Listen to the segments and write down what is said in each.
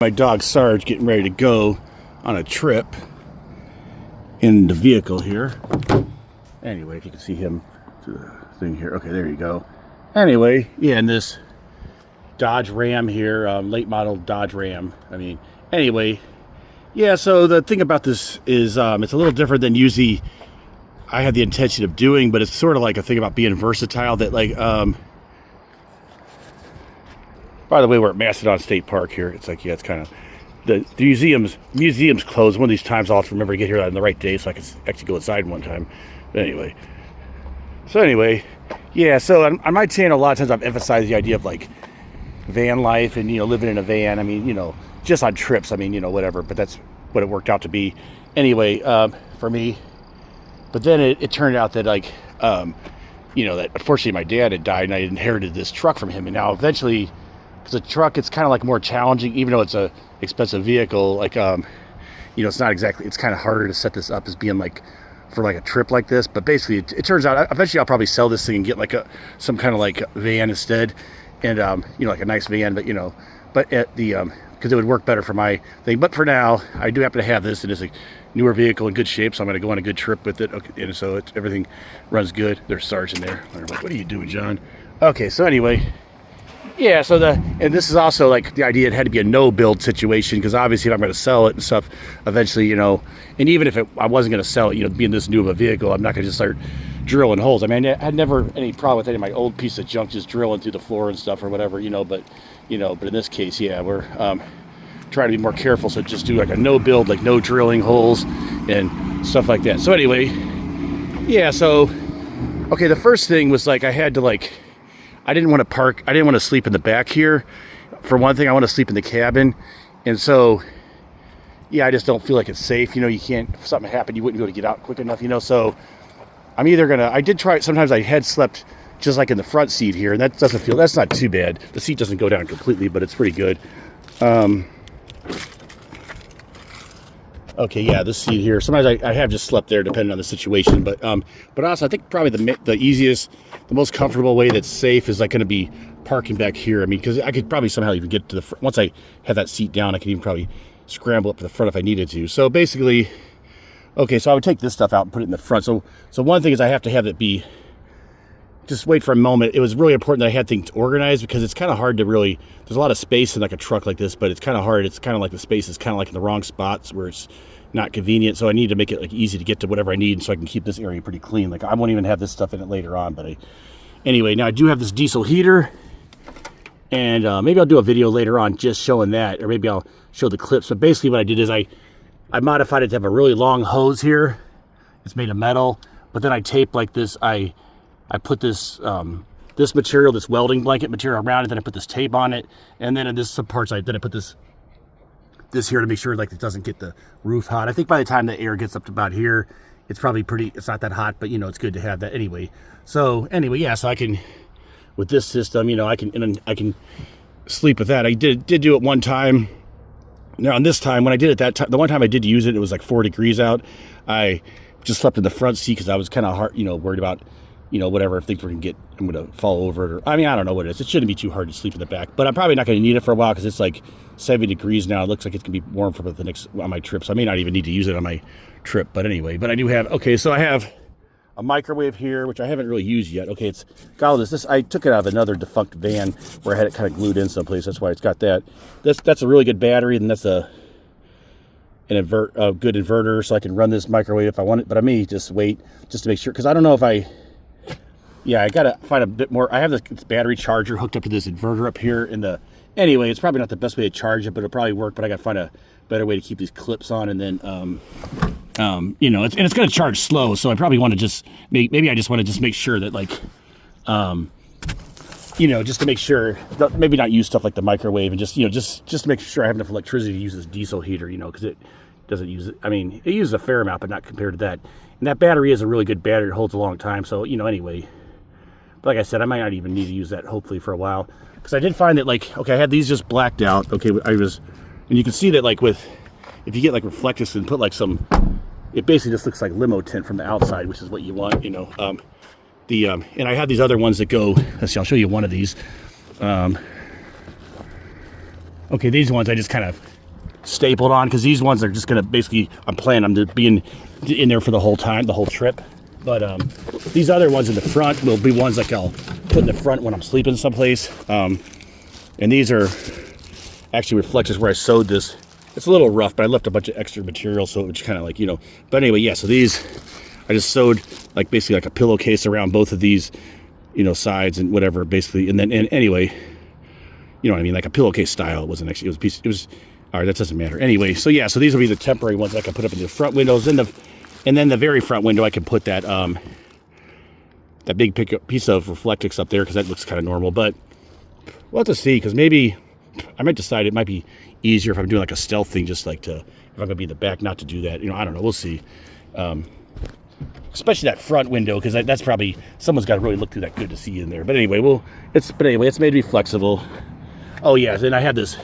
my dog Sarge getting ready to go on a trip in the vehicle here. Anyway, if you can see him through the thing here. Okay, there you go. Anyway, yeah, in this Dodge Ram here, late model Dodge Ram. I mean, anyway, yeah, so the thing about this is it's a little different than usually I had the intention of doing, but it's sort of like a thing about being versatile that like, by the way, we're at Macedon State Park here. It's like, yeah, it's kind of, the museum's closed. One of these times I'll have to remember to get here on the right day so I can actually go inside one time. But anyway, yeah, so on my channel, a lot of times I've emphasized the idea of like van life and, you know, living in a van. I mean, you know, just on trips, I mean, you know, whatever, but that's what it worked out to be anyway, for me. But then it turned out that like, you know, that unfortunately my dad had died and I inherited this truck from him. And now eventually, because a truck, it's kind of like more challenging, even though it's a expensive vehicle, like, you know, it's not exactly, it's kind of harder to set this up as being like, for like a trip like this. But basically it turns out, eventually I'll probably sell this thing and get like some kind of like van instead. And, you know, like a nice van, but, you know, but at the, because it would work better for my thing. But for now, I do happen to have this, and it's a newer vehicle in good shape, so I'm going to go on a good trip with it. Okay, and so everything runs good. There's Sarge in there. I'm like, what are you doing, John? Okay, so anyway, yeah, so and this is also like the idea, it had to be a no-build situation, because obviously if I'm going to sell it and stuff, eventually, you know, and even if I wasn't going to sell it, you know, being this new of a vehicle, I'm not going to just start drilling holes. I mean, I had never any problem with any of my old piece of junk just drilling through the floor and stuff or whatever, you know, but in this case, yeah, we're trying to be more careful, so just do like a no build, like no drilling holes and stuff like that. So anyway, yeah, so okay, the first thing was like I had to like, I didn't want to sleep in the back here. For one thing, I want to sleep in the cabin, and so yeah, I just don't feel like it's safe, you know. You can't, if something happened, you wouldn't be able to get out quick enough, you know. So I'm either gonna, I did try, sometimes I had slept just like in the front seat here, and that doesn't feel, that's not too bad. The seat doesn't go down completely, but it's pretty good. Okay, yeah, this seat here, sometimes I have just slept there depending on the situation, but also I think probably the easiest, the most comfortable way that's safe is like going to be parking back here. I mean, because I could probably somehow even get to the front. Once I have that seat down, I could even probably scramble up to the front if I needed to. So basically, okay, so I would take this stuff out and put it in the front. So one thing is I have to have it be, just wait for a moment. It was really important that I had things organized, because it's kind of hard to really, there's a lot of space in like a truck like this, but it's kind of hard. It's kind of like the space is kind of like in the wrong spots where it's not convenient. So I need to make it like easy to get to whatever I need, so I can keep this area pretty clean. Like I won't even have this stuff in it later on, but anyway, now I do have this diesel heater, and maybe I'll do a video later on just showing that, or maybe I'll show the clips. But basically what I did is I modified it to have a really long hose here. It's made of metal, but then I taped like this. I put this this material, this welding blanket material around it, then I put this tape on it, and then in this some parts then I put this here to make sure like it doesn't get the roof hot. I think by the time the air gets up to about here, it's probably it's not that hot, but you know, it's good to have that anyway. So anyway, yeah, so I can, with this system, you know, I can sleep with that. I did do it one time. Now on this time, when I did it that time, the one time I did use it, it was like 4 degrees out. I just slept in the front seat because I was kind of hard, you know, worried about, you know, whatever, if things were I'm going to fall over it, or, I mean, I don't know what it is. It shouldn't be too hard to sleep in the back, but I'm probably not going to need it for a while, because it's like 70 degrees now. It looks like it's going to be warm for the next, on my trip, so I may not even need to use it on my trip, but anyway, but I do have, okay, so I have a microwave here, which I haven't really used yet. Okay, it's got all this, I took it out of another defunct van where I had it kind of glued in someplace, that's why it's got that. That's a really good battery, and that's a good inverter, so I can run this microwave if I want it, but I may just wait, just to make sure, because I don't know if I gotta find a bit more. I have this battery charger hooked up to this inverter up here in the, anyway, it's probably not the best way to charge it, but it'll probably work, but I gotta find a better way to keep these clips on, and then, you know, it's gonna charge slow, so I probably want to just, maybe I just want to just make sure that, like, you know, just to make sure, maybe not use stuff like the microwave, and just, you know, just to make sure I have enough electricity to use this diesel heater, you know, because it doesn't use it, I mean, it uses a fair amount, but not compared to that, and that battery is a really good battery, it holds a long time, so, you know, anyway. But like I said, I might not even need to use that, hopefully, for a while, because I did find that, like, okay, I had these just blacked out. Okay, and you can see that, like, if you get like reflectors and put like it basically just looks like limo tint from the outside, which is what you want, you know. And I have these other ones that go, let's see, I'll show you one of these. Okay, these ones I just kind of stapled on, because these ones are just gonna basically, I'm planning on to being in there for the whole time, the whole trip. But these other ones in the front will be ones like I'll put in the front when I'm sleeping someplace. And these are actually reflectors where I sewed this. It's a little rough, but I left a bunch of extra material, so it's kind of like, you know. But anyway, yeah, so these, I just sewed like basically like a pillowcase around both of these, you know, sides and whatever, basically. And then, and anyway, you know what I mean, like a pillowcase style. It wasn't actually, it was, all right, that doesn't matter. Anyway, so yeah, so these will be the temporary ones that I can put up in the front windows. And then the very front window, I can put that, that big piece of Reflectix up there, because that looks kind of normal. But we'll have to see, because maybe I might decide it might be easier if I'm doing like a stealth thing, just like to, if I'm gonna be in the back, not to do that, you know. I don't know, we'll see. Especially that front window, because that's probably, someone's got to really look through that good to see in there. But anyway, it's made to be flexible. Oh yeah, then I have this,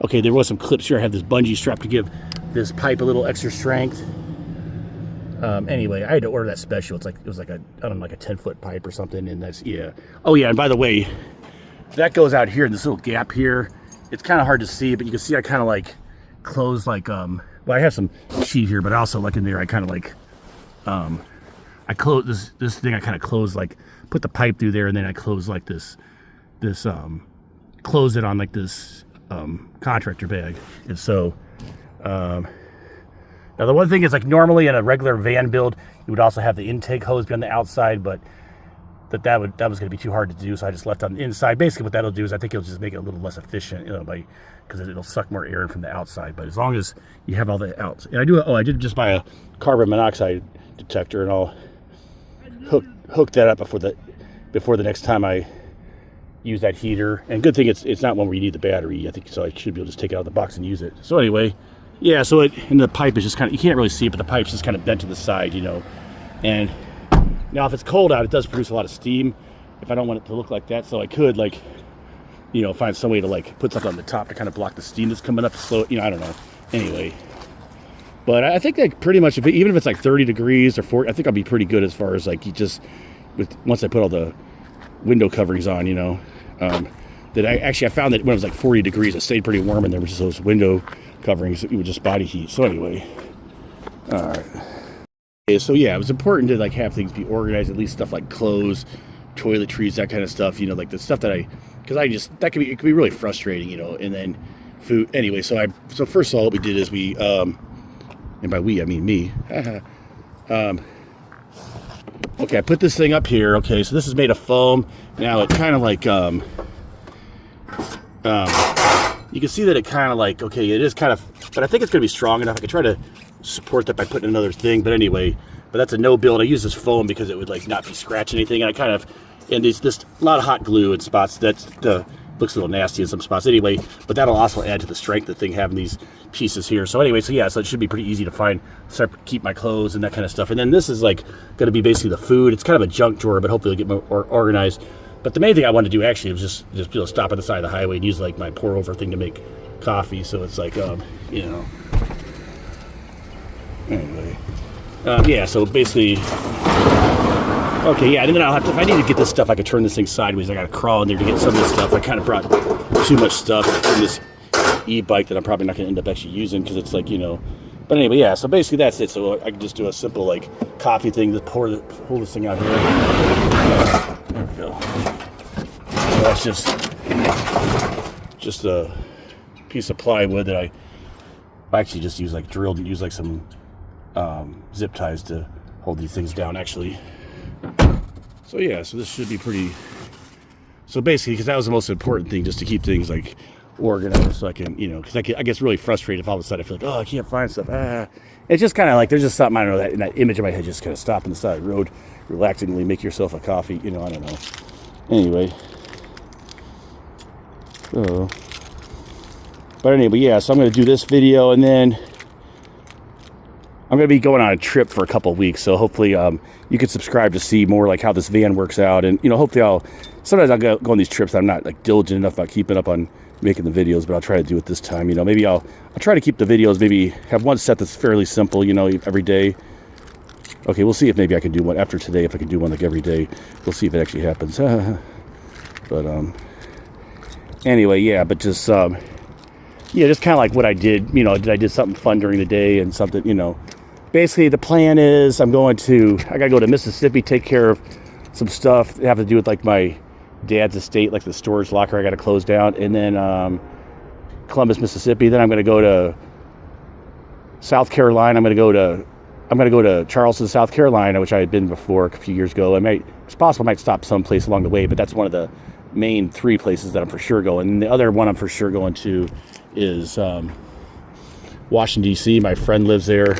okay, there was some clips here. I have this bungee strap to give this pipe a little extra strength. Anyway, I had to order that special. It was like a, I don't know, like a 10-foot pipe or something, and that's, yeah. Oh yeah, and by the way, that goes out here in this little gap here. It's kind of hard to see, but you can see I kind of like close like, well, I have some sheet here, but also like in there, I kind of like, I close this thing, I kind of close, like put the pipe through there, and then I close like this, close it on like this, contractor bag. And so, now the one thing is, like normally in a regular van build, you would also have the intake hose be on the outside, but that was going to be too hard to do, so I just left on the inside. Basically what that'll do is I think it'll just make it a little less efficient, you know, because it'll suck more air in from the outside. But as long as you have all the outs, and I did just buy a carbon monoxide detector, and I'll hook that up before the next time I use that heater. And good thing it's not one where you need the battery, I think, so I should be able to just take it out of the box and use it. So anyway, yeah, so and the pipe is just kind of, you can't really see it, but the pipe's just kind of bent to the side, you know. And now if it's cold out, it does produce a lot of steam if I don't want it to look like that. So I could, like, you know, find some way to like put something on the top to kind of block the steam that's coming up to slow it, you know, I don't know. Anyway, but I think that pretty much, even if it's like 30 degrees or 40, I think I'll be pretty good as far as like, once I put all the window coverings on, you know. That I found that when it was like 40 degrees, it stayed pretty warm, and there was just those window coverings, it would just body heat. So anyway, all right. Okay, so yeah, it was important to like have things be organized, at least stuff like clothes, toiletries, that kind of stuff, you know, like the stuff that it could be really frustrating, you know. And then food. Anyway, so first of all, what we did is we, and by we I mean me. Okay, I put this thing up here. Okay, so this is made of foam. Now it kind of like, you can see that it kind of like, okay, it is kind of, but I think it's going to be strong enough. I could try to support that by putting another thing, but anyway, but that's a no build. I use this foam because it would like not be scratching anything. And I kind of, and there's this a lot of hot glue in spots that looks a little nasty in some spots anyway, but that'll also add to the strength of the thing having these pieces here. So anyway, so yeah, so it should be pretty easy to find, keep my clothes and that kind of stuff. And then this is like going to be basically the food. It's kind of a junk drawer, but hopefully it'll get more organized. But the main thing I wanted to do actually was just be able to stop at the side of the highway and use like my pour over thing to make coffee. So it's like, you know, anyway, yeah, so basically, okay, yeah, and then I'll have to, if I need to get this stuff, I could turn this thing sideways. I got to crawl in there to get some of this stuff. I kind of brought too much stuff in this e-bike that I'm probably not going to end up actually using, because it's like, you know, but anyway, yeah, so basically that's it. So I can just do a simple like coffee thing, just pull this thing out here. There we go. So that's just a piece of plywood that I actually just use like drilled and use like some zip ties to hold these things down actually. So yeah, so this should be pretty, so basically, because that was the most important thing, just to keep things like organized, so I can, you know, because I get really frustrated if all of a sudden I feel like, oh, I can't find stuff. It's just kind of like, there's just something, I don't know, that image in my head, just kind of stop on the side of the road, relaxingly make yourself a coffee, you know, I don't know. Anyway, so, but anyway, yeah, so I'm going to do this video, and then I'm going to be going on a trip for a couple of weeks, so hopefully you can subscribe to see more like how this van works out. And, you know, hopefully sometimes I'll go on these trips, I'm not like diligent enough about keeping up on making the videos, but I'll try to do it this time. You know, maybe I'll try to keep the videos, maybe have one set that's fairly simple, you know, every day. Okay, we'll see if maybe I can do one after today, if I can do one like every day. We'll see if it actually happens. But anyway, yeah, but just yeah, just kind of like what I did. You know, I did something fun during the day and something. You know, basically the plan is I gotta go to Mississippi, take care of some stuff that have to do with like my dad's estate, like the storage locker I got to close down, and then Columbus, Mississippi. Then I'm gonna go to South Carolina. I'm gonna go to Charleston, South Carolina, which I had been before a few years ago. It's possible I might stop someplace along the way, but that's one of the main 3 places that I'm for sure going. And the other one I'm for sure going to is Washington, D.C. My friend lives there,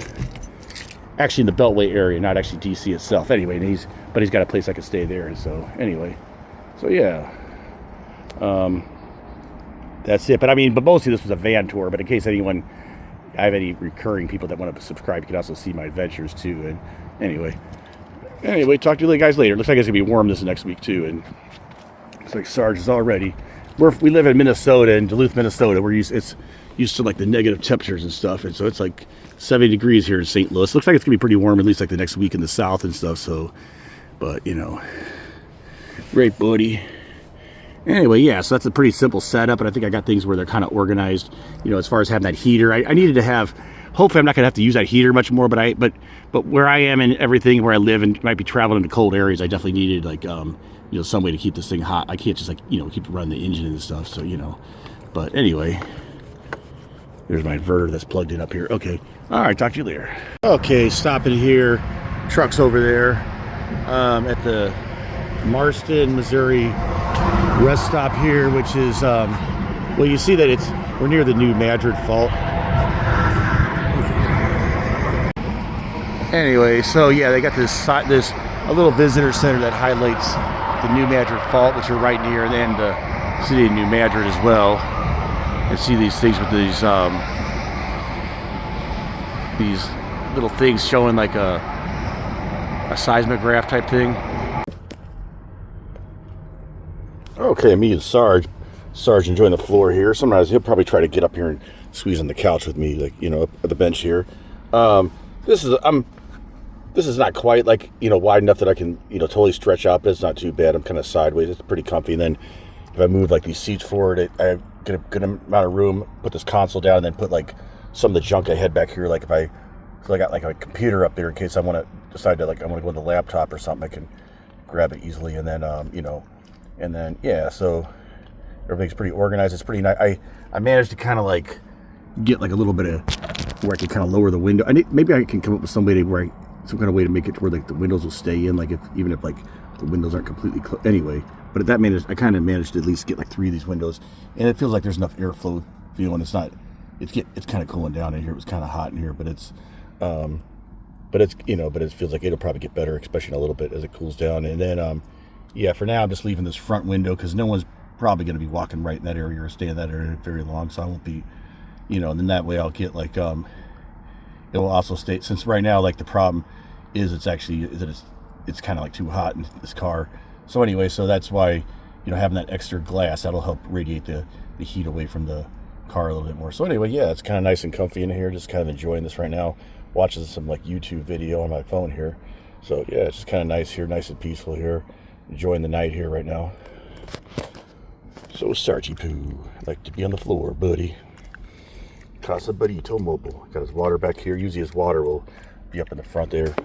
actually in the Beltway area, not actually D.C. itself. Anyway, he's got a place I could stay there. And so anyway, so yeah, that's it. But mostly this was a van tour. But in case I have any recurring people that want to subscribe, you can also see my adventures too. And anyway, talk to you guys later. Looks like it's gonna be warm this next week too. And it's like Sarge is already. We live in Minnesota, in Duluth, Minnesota. It's used to like the negative temperatures and stuff, and so it's like 70 degrees here in St. Louis. Looks like it's gonna be pretty warm, at least like the next week in the South and stuff. So, but you know, great buddy. Anyway, yeah, so that's a pretty simple setup, and I think I got things where they're kind of organized. You know, as far as having that heater, I needed to have. Hopefully, I'm not gonna have to use that heater much more. But where I am and everything, where I live, and might be traveling into cold areas, I definitely needed like you know, some way to keep this thing hot. I can't just like, you know, keep running the engine and stuff. So, you know, but anyway, there's my inverter that's plugged in up here. Okay, all right, talk to you later. Okay, stopping here. Truck's over there at the Marston, Missouri rest stop here, which is well, you see that we're near the New Madrid Fault. Anyway, so yeah, they got this a little visitor center that highlights the New Madrid Fault, which are right near, and the city of New Madrid as well. You see these things with these little things showing like a seismograph type thing. Okay, me and Sarge enjoying the floor here. Sometimes he'll probably try to get up here and squeeze on the couch with me, like, you know, up at the bench here. This is not quite like, you know, wide enough that I can, you know, totally stretch out, but it's not too bad. I'm kind of sideways. It's pretty comfy. And then if I move like these seats forward, I get a good amount of room, put this console down, and then put like some of the junk I had back here. Like so I got like a computer up there in case I want to decide to, like, I want to go on the laptop or something, I can grab it easily. And then, you know, and then, yeah, so everything's pretty organized. It's pretty nice. I managed to kind of like get like a little bit of where I can kind of lower the window. Maybe I can come up with some way to some kind of way to make it to where like the windows will stay in, like even if like the windows aren't completely closed anyway. But at that managed, I kind of managed to at least get like 3 of these windows, and it feels like there's enough airflow feeling. It's kind of cooling down in here. It was kind of hot in here, but it's you know, but it feels like it'll probably get better, especially in a little bit as it cools down. And then yeah, for now I'm just leaving this front window because no one's probably going to be walking right in that area or stay in that area very long, so I won't be, you know, and then that way I'll get like it will also stay, since right now like the problem is it's kind of like too hot in this car. So anyway, so that's why, you know, having that extra glass, that'll help radiate the heat away from the car a little bit more. So anyway, yeah, it's kind of nice and comfy in here. Just kind of enjoying this right now, watching some like YouTube video on my phone here. So yeah, it's just kind of nice here, nice and peaceful here, enjoying the night here right now. So Sargy Poo, I'd like to be on the floor, buddy. Casa Burrito Mobile. Got his water back here. Usually his water will be up in the front there.